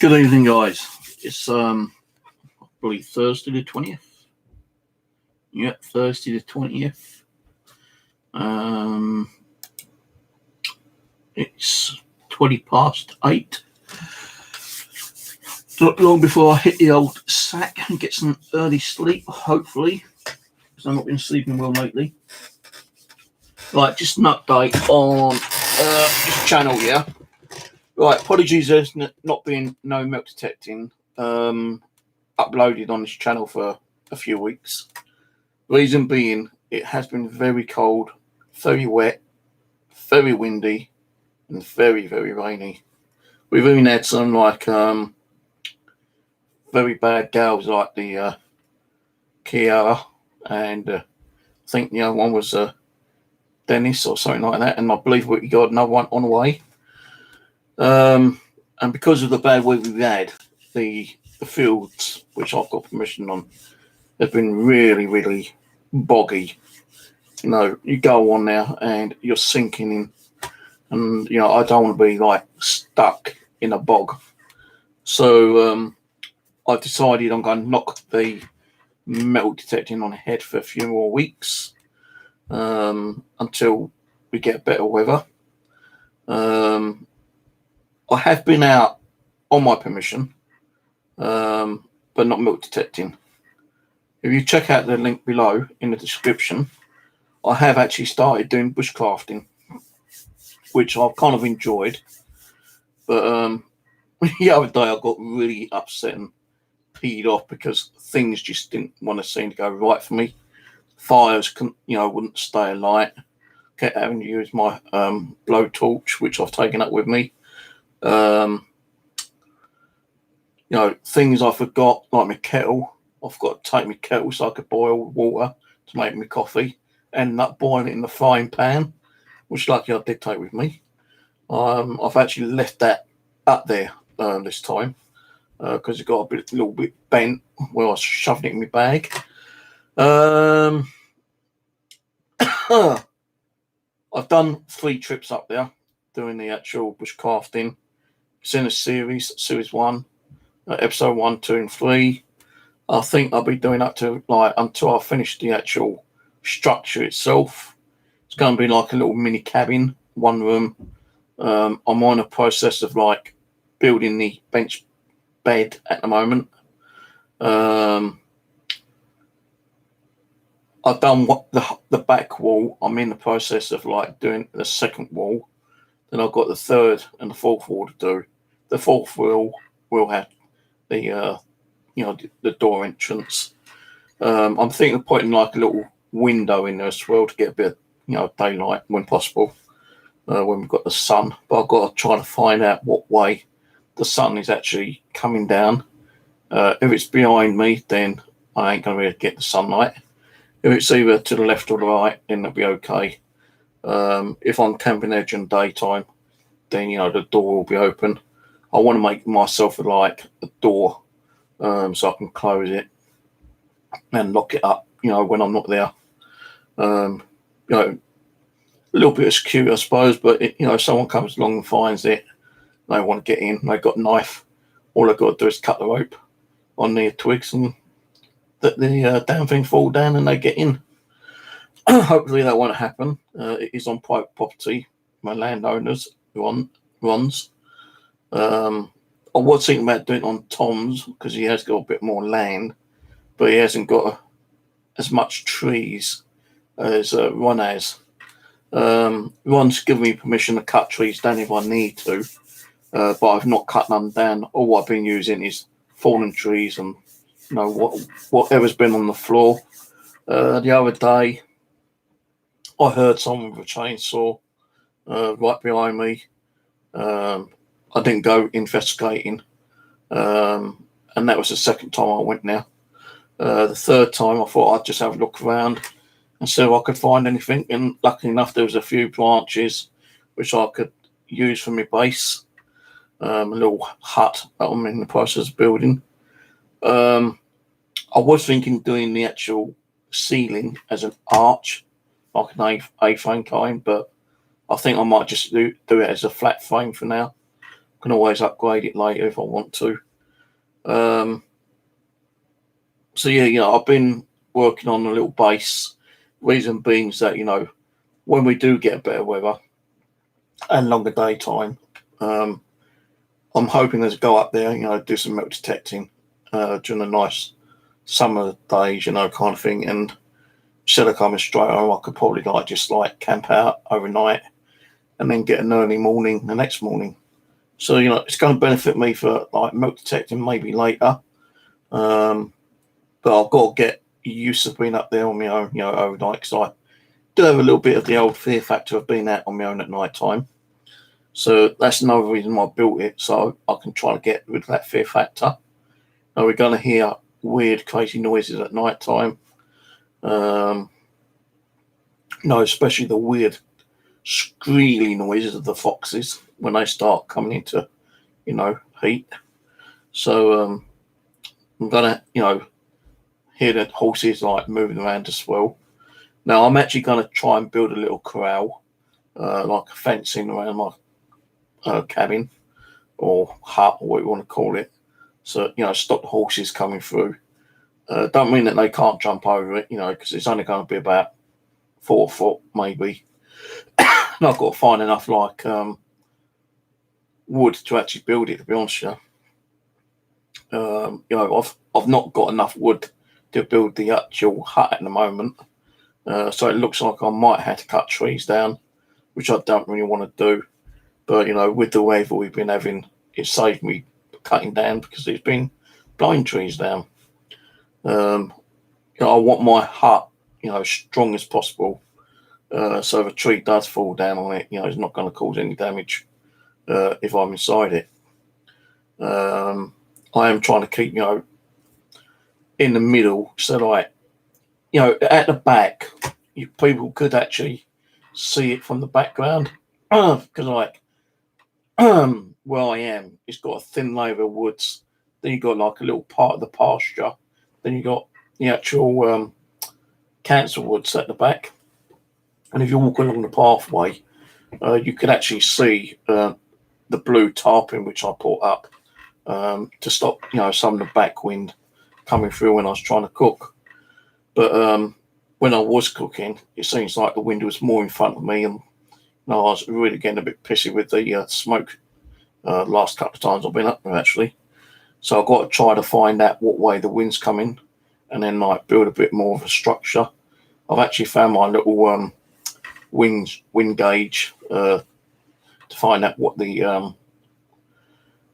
Good evening, guys. It's I believe Thursday the 20th. Yep, Thursday the 20th. It's 20 past 8. Not long before I hit the old sack and get some early sleep, hopefully, because I've not been sleeping well lately. Right, just an update on this channel here. Right, apologies there's not been no milk detecting uploaded on this channel for a few weeks. Reason being, it has been very cold, very wet, very windy, and very, very rainy. We've even had some very bad gales like the Kiara, and I think the other one was Dennis or something like that, and I believe we got another one on the way. And because of the bad weather we've had, the fields, which I've got permission on, have been really, really boggy. You know, you go on now and you're sinking in, and you know, I don't want to be like stuck in a bog. So I've decided I'm going to knock the metal detecting on ahead for a few more weeks until we get better weather. I have been out on my permission, but not milk detecting. If you check out the link below in the description, I have actually started doing bushcrafting, which I've kind of enjoyed. But the other day I got really upset and peed off because things just didn't want to seem to go right for me. Fires wouldn't stay alight. Kept having to use my blowtorch, which I've taken up with me. Things I forgot, like my kettle. I've got to take my kettle so I could boil water to make me coffee, and not boil it in the frying pan, which lucky I did take with me. I've actually left that up there this time because it got a little bit bent where I was shoving it in my bag. I've done 3 trips up there doing the actual bushcrafting. It's in a series 1, episode 1, 2, and 3. I think I'll be doing up to until I finish the actual structure itself. It's going to be like a little mini cabin, 1 room. I'm on a process of building the bench bed at the moment. I've done the back wall. I'm in the process of doing the second wall. Then I've got the third and the fourth wall to do. The fourth wall will have the the door entrance. I'm thinking of putting a little window in there as well to get a bit of daylight when possible when we've got the sun. But I've got to try to find out what way the sun is actually coming down. If it's behind me, then I ain't going to be able to get the sunlight. If it's either to the left or the right, then it'll be okay. If I'm camping edge in daytime, then the door will be open. I want to make myself a door so I can close it and lock it up, when I'm not there. A little bit of security, I suppose, but if someone comes along and finds it, they want to get in, they've got a knife, all I've got to do is cut the rope on the twigs and the damn thing fall down and they get in. Hopefully that won't happen. It is on private property. My landowner's runs. I was thinking about doing it on Tom's because he has got a bit more land, but he hasn't got as much trees as Ron has. Ron's given me permission to cut trees down if I need to, but I've not cut none down. All I've been using is fallen trees and whatever's been on the floor. The other day, I heard someone with a chainsaw right behind me. I didn't go investigating, and that was the second time I went there. The third time I thought I'd just have a look around and see if I could find anything, and luckily enough there was a few branches which I could use for my base, a little hut that I'm in the process of building. I was thinking doing the actual ceiling as an arch, like an A-frame kind, but I think I might just do it as a flat frame for now, can always upgrade it later if I want to. So yeah, I've been working on a little base. Reason being is that, when we do get better weather and longer daytime, I'm hoping to go up there, do some metal detecting during the nice summer days, kind of thing. And instead of coming straight home, I could probably just camp out overnight and then get an early morning the next morning. So, it's going to benefit me for metal detecting maybe later. But I've got to get used to being up there on my own, overnight, because I do have a little bit of the old fear factor of being out on my own at night time. So that's another reason why I built it, so I can try to get rid of that fear factor. Now we're going to hear weird, crazy noises at night time. Especially the weird, squealy noises of the foxes when they start coming into, heat. So I'm going to, hear the horses moving around as well. Now I'm actually going to try and build a little corral, like a fencing around my cabin or hut, or what you want to call it. So, stop the horses coming through. Don't mean that they can't jump over it, because it's only going to be about 4 foot maybe. And I've got to find enough wood to actually build it, to be honest with you. I've not got enough wood to build the actual hut at the moment. So it looks like I might have to cut trees down, which I don't really want to do. But, with the weather we've been having, it saved me cutting down because it's been blowing trees down. I want my hut, strong as possible. So if a tree does fall down on it, it's not going to cause any damage if I'm inside it. I am trying to keep, in the middle, so at the back, people could actually see it from the background, because where I am, it's got a thin layer of woods. Then you got a little part of the pasture. Then you got the actual council woods at the back. And if you walk along the pathway, you can actually see the blue tarpaulin which I put up to stop, some of the back wind coming through when I was trying to cook. But when I was cooking, it seems like the wind was more in front of me, and I was really getting a bit pissy with the smoke last couple of times I've been up there, actually. So I've got to try to find out what way the wind's coming and then build a bit more of a structure. I've actually found my little wind gauge to find out what the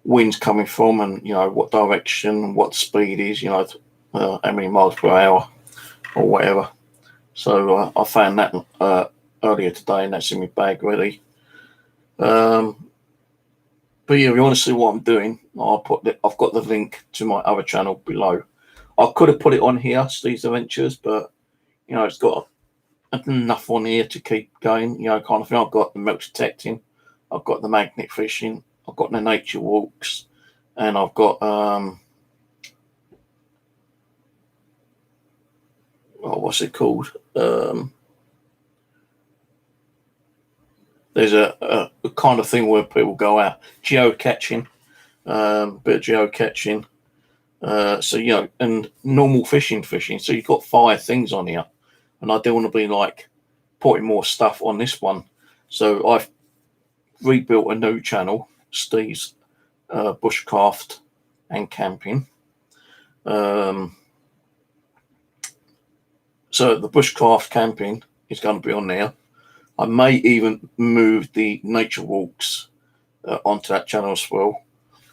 wind's coming from, and what direction, what speed is, how many miles per hour or whatever. So I found that earlier today, and that's in my bag ready. But yeah, if you want to see what I'm doing, I've got the link to my other channel below. I could have put it on here, Steve's Adventures, but it's got enough on here to keep going, kind of thing. I've got the metal detecting, I've got the magnet fishing, I've got the nature walks, and I've got what's it called? There's a kind of thing where people go out geocaching, bit of geocaching. So and normal fishing. So you've got 5 things on here, and I do want to be putting more stuff on this one. So I've rebuilt a new channel, Steve's Bushcraft and Camping. So the Bushcraft Camping is going to be on there. I may even move the nature walks onto that channel as well.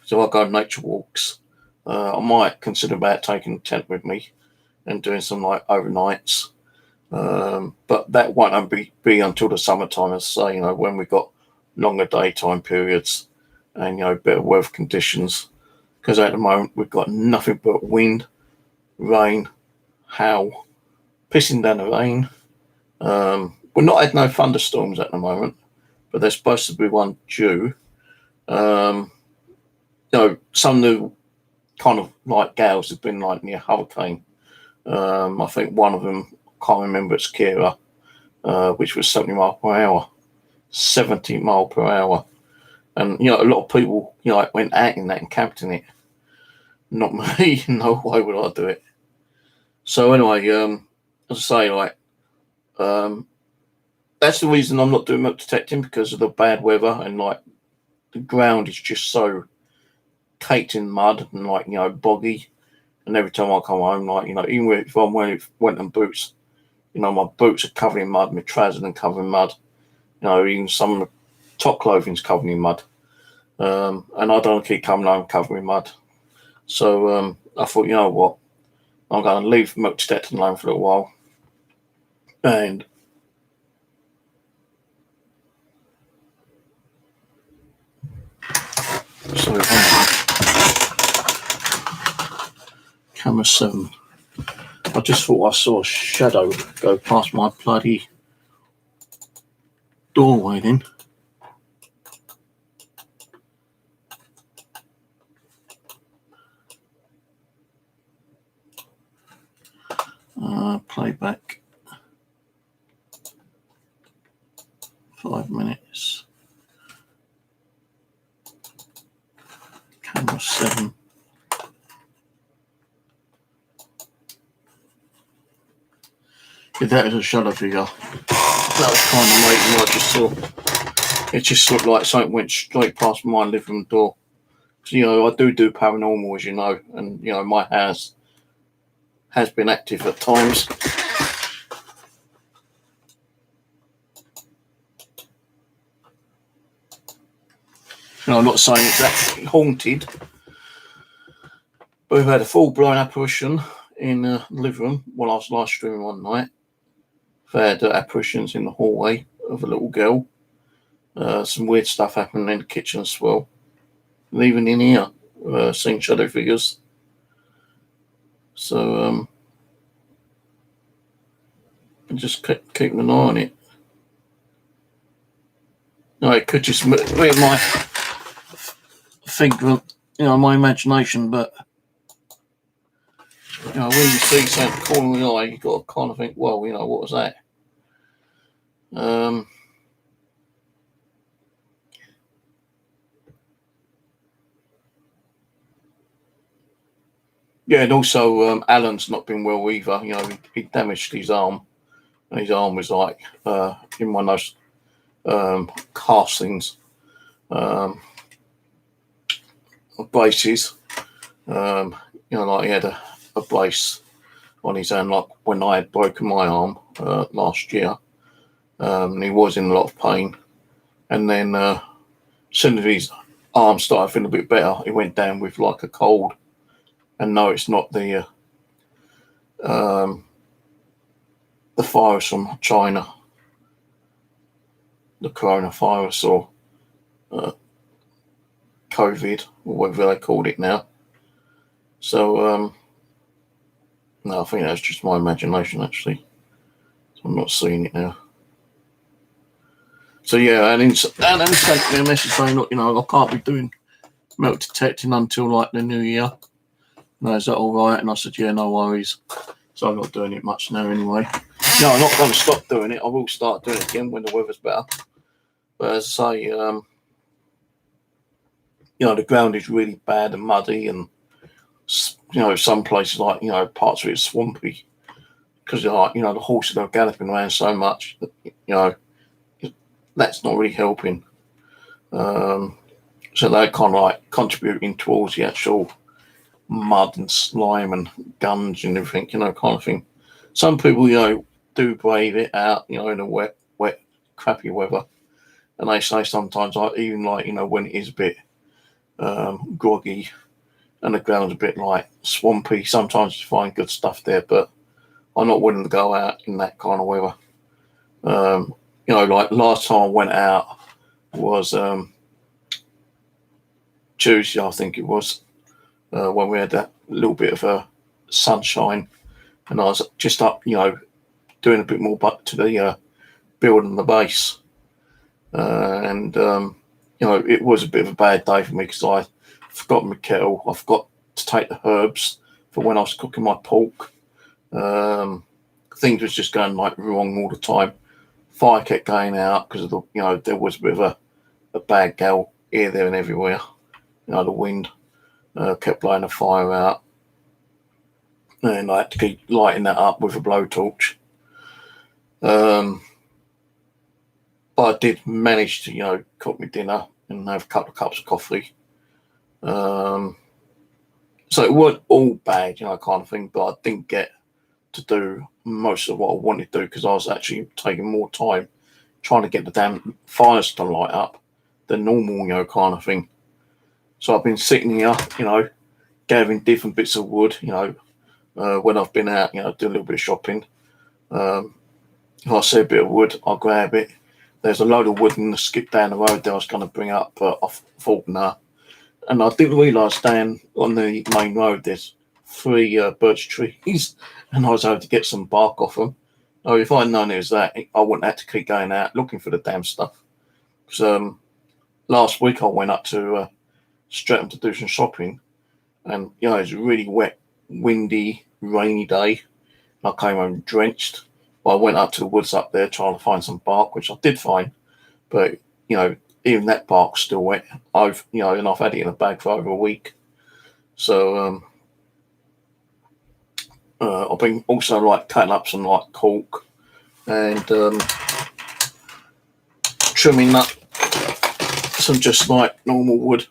So I'll go nature walks. I might consider about taking a tent with me and doing some overnights. But that won't be until the summertime, as I say, when we've got longer daytime periods and, better weather conditions. Because at the moment, we've got nothing but wind, rain, hail, pissing down the rain. We're not had no thunderstorms at the moment, but there's supposed to be one due. Some of the kind of gales have been near hurricane. I think one of them, can't remember, it's Kira, which was 70 mile per hour. 70 mile per hour. And a lot of people went out in that and camped in it. Not me. No way would I do it. So anyway, as I say, that's the reason I'm not doing milk detecting, because of the bad weather, and the ground is just so caked in mud and boggy. And every time I come home, even if I'm wearing wet boots, my boots are covered in mud, my trousers are covered in mud. Even some of the top clothing's covered in mud. And I don't want to keep coming home covered in mud. So I thought, you know what, I'm going to leave milk detecting alone for a little while. And so camera 7. I just thought I saw a shadow go past my bloody doorway then. Playback 5 minutes. Camera 7. Yeah, that is a shadow figure. That was kind of late what I just saw. It just looked like something went straight past my living room door. So, I do paranormal, as you know, and my house has been active at times. I'm not saying it's actually haunted, but we've had a full-blown apparition in the living room while I was live streaming one night. We've had apparitions in the hallway of a little girl. Some weird stuff happened in the kitchen as well. And even in here, seeing shadow figures. So, just keeping an eye on it. No, it could just be my figment, my imagination, but when you see something corner of the eye, you've got to kind of think, well, what was that? Yeah, and also Alan's not been well either. He damaged his arm, and his arm was in one of those castings, braces. He had a brace on his hand, like when I had broken my arm last year. And he was in a lot of pain. And then as soon as his arm started feeling a bit better, he went down with a cold. And no, it's not the virus from China, the coronavirus or COVID, or whatever they called it now. So, no, I think that's just my imagination, actually. So I'm not seeing it now. So, yeah, and he sent me a message saying, look, I can't be doing milk detecting until the new year. No, is that all right? And I said, yeah, no worries. So I'm not doing it much now anyway. No, I'm not going to stop doing it. I will start doing it again when the weather's better. But as I say, the ground is really bad and muddy, and some places parts of it are swampy because the horses are galloping around so much that that's not really helping. So they're kind of contributing towards the actual mud and slime and guns and everything, kind of thing. Some people, do brave it out, in the wet, crappy weather. And they say sometimes, even when it is a bit groggy and the ground's a bit swampy, sometimes you find good stuff there, but I'm not willing to go out in that kind of weather. Last time I went out was Tuesday, I think it was, when we had that little bit of sunshine, and I was just up, doing a bit more to the building the base. It was a bit of a bad day for me because I forgot my kettle. I forgot to take the herbs for when I was cooking my pork. Things was just going wrong all the time. Fire kept going out because of there was a bit of a bad gale here, there, and everywhere. The wind kept blowing the fire out, and I had to keep lighting that up with a blowtorch. But I did manage to, cook my dinner and have a couple of cups of coffee. So it weren't all bad, kind of thing, but I didn't get to do most of what I wanted to do because I was actually taking more time trying to get the damn fires to light up than normal, kind of thing. So I've been sitting here, gathering different bits of wood, when I've been out, doing a little bit of shopping. If I see a bit of wood, I'll grab it. There's a load of wood in the skip down the road that I was going to bring up, but I thought, nah. And I didn't realise down on the main road there's 3 birch trees, and I was able to get some bark off them. Oh, if I'd known it was that, I wouldn't have to keep going out looking for the damn stuff. Because last week I went up to Streatham to do some shopping, and it was a really wet, windy, rainy day. I came home drenched. I went up to the woods up there trying to find some bark, which I did find, but even that bark's still wet. I've had it in a bag for over a week. So I've been also cutting up some cork and trimming up some just normal wood,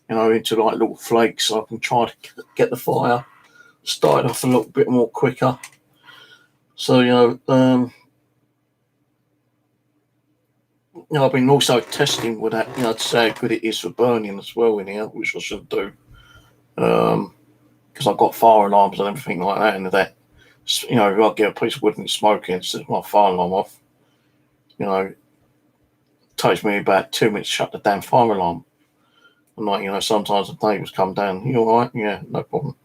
into little flakes, so I can try to get the fire started off a little bit more quicker. So I've been also testing with that, to see how good it is for burning as well in here, which I should do. Because I've got fire alarms and everything like that, and that, if I get a piece of wood and it's smoking, it sets my fire alarm off. It takes me about 2 minutes to shut the damn fire alarm. And sometimes the neighbours come down, you all right? Yeah, no problem.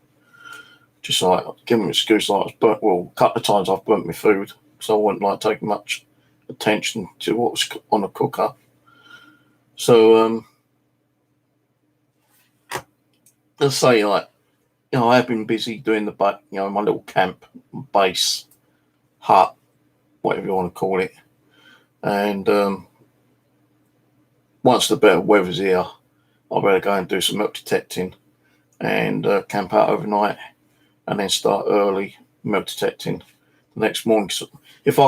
Just give them an excuse a couple of times I've burnt my food, because I wouldn't take much attention to what's on the cooker. So let's say I have been busy doing the my little camp base hut, whatever you want to call it, and once the better weather's here, I better go and do some milk detecting and camp out overnight, and then start early milk detecting the next morning. So if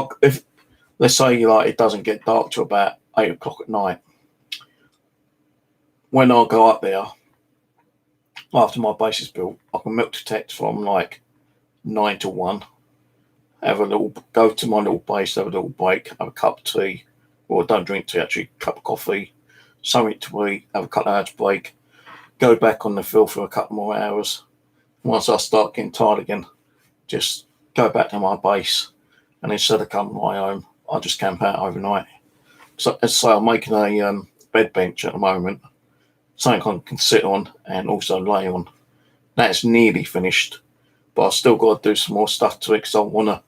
let's say it doesn't get dark till about 8 o'clock at night, when I go up there after my base is built, I can milk detect from 9 to 1. Go to my little base, have a little break, have a cup of tea, or don't drink tea actually, cup of coffee, something to eat, have a couple of hours break, go back on the field for a couple more hours. Once I start getting tired again, just go back to my base, and instead of coming home, I just camp out overnight. So as I say, I'm making a bed bench at the moment, something I can sit on and also lay on. That's nearly finished, but I've still got to do some more stuff to it because I want to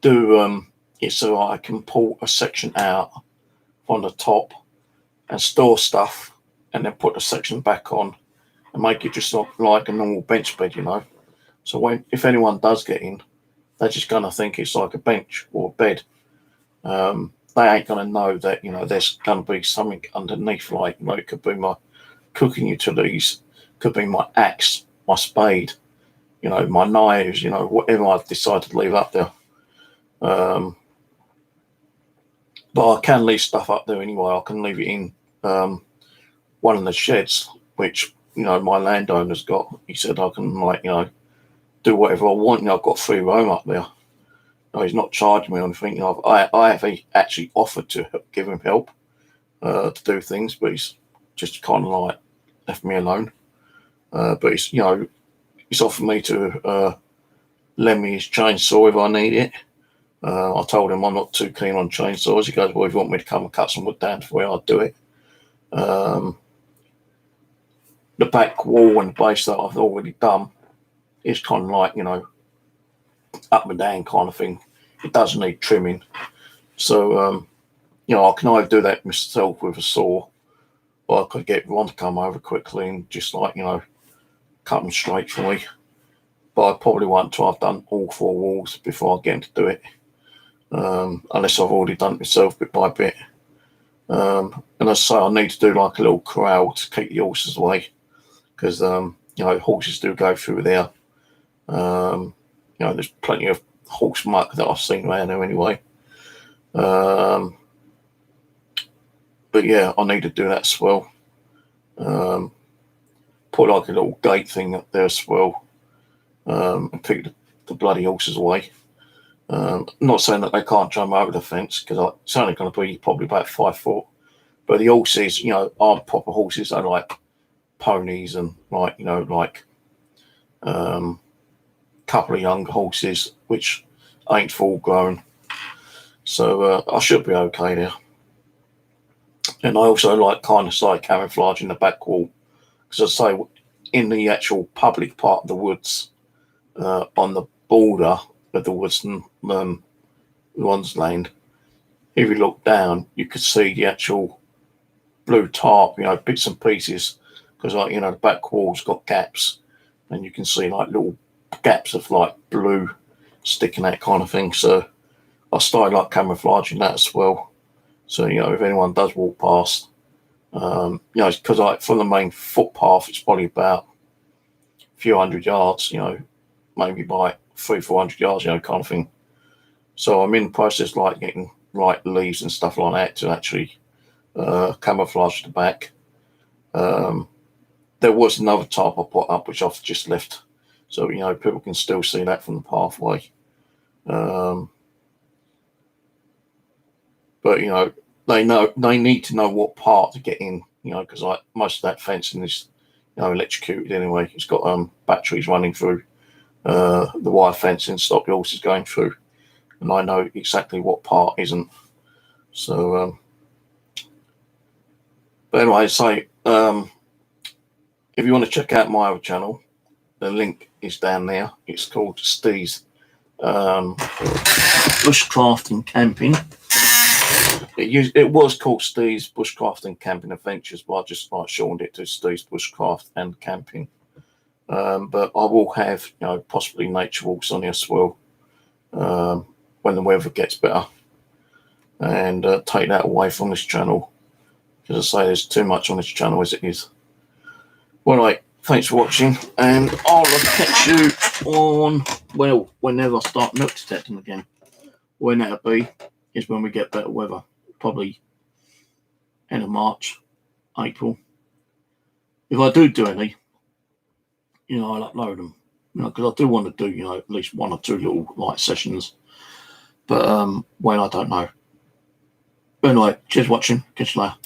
do it so I can pull a section out on the top and store stuff, and then put the section back on and make it just like a normal bench bed, So if anyone does get in, they're just going to think it's like a bench or a bed. They ain't going to know that, there's going to be something underneath, it could be my cooking utilities, could be my axe, my spade, my knives, whatever I've decided to leave up there. But I can leave stuff up there anyway. I can leave it in one of the sheds, which, my landowner's got. He said I can, do whatever I want. I've got free roam up there. He's not charging me or anything. I have actually offered to give him help to do things, but he's just kind of left me alone. But he's offered me to lend me his chainsaw if I need it. I told him I'm not too keen on chainsaws. He goes, well, if you want me to come and cut some wood down for you, I'll do it. The back wall and the base that I've already done is kind of up and down kind of thing. It does need trimming. So, I can either do that myself with a saw, or I could get Ron to come over quickly and just cut them straight for me. But I probably won't until I've done all 4 walls before I get him to do it. Unless I've already done it myself bit by bit. And I say I need to do like a little corral to keep the horses away, because horses do go through there. There's plenty of horse muck that I've seen around there anyway. But yeah, I need to do that as well. Put like a little gate thing up there as well, and keep the bloody horses away. Not saying that they can't jump over the fence, because it's only going to be probably about 5 foot. But the horses, aren't proper horses. They're like ponies and couple of young horses which ain't full grown. So I should be okay there. And I also like kind of side camouflage in the back wall, because I say in the actual public part of the woods, on the border of the woods and Ron's Land, if you look down, you could see the actual blue tarp, bits and pieces, because the back wall's got gaps, and you can see like little gaps of like blue sticking out, kind of thing. So I started like camouflaging that as well. So if anyone does walk past, because like from the main footpath, it's probably about a few hundred yards, maybe by 300-400 yards, kind of thing. So I'm in the process like getting like leaves and stuff like that to actually camouflage the back. There was another tarp I put up which I've just left, so people can still see that from the pathway. But they need to know what part to get in, because like most of that fencing is electrocuted anyway. It's got batteries running through the wire fencing to stop the horses going through, and I know exactly what part isn't. So but anyway, if you want to check out my other channel, the link is down there. It's called Steve's Bushcraft and Camping. It was called Steve's Bushcraft and Camping Adventures, but I just like shortened it to Steve's Bushcraft and Camping. But I will have possibly nature walks on here as well, when the weather gets better, and take that away from this channel, because I say there's too much on this channel as it is. Well, right, thanks for watching, and I'll catch you on, whenever I start milk detecting again. When that'll be is when we get better weather, probably end of March, April. If I do any, I'll upload them, because I do want to do, at least 1 or 2 little light sessions. But when, I don't know. But anyway, cheers for watching. Catch you later.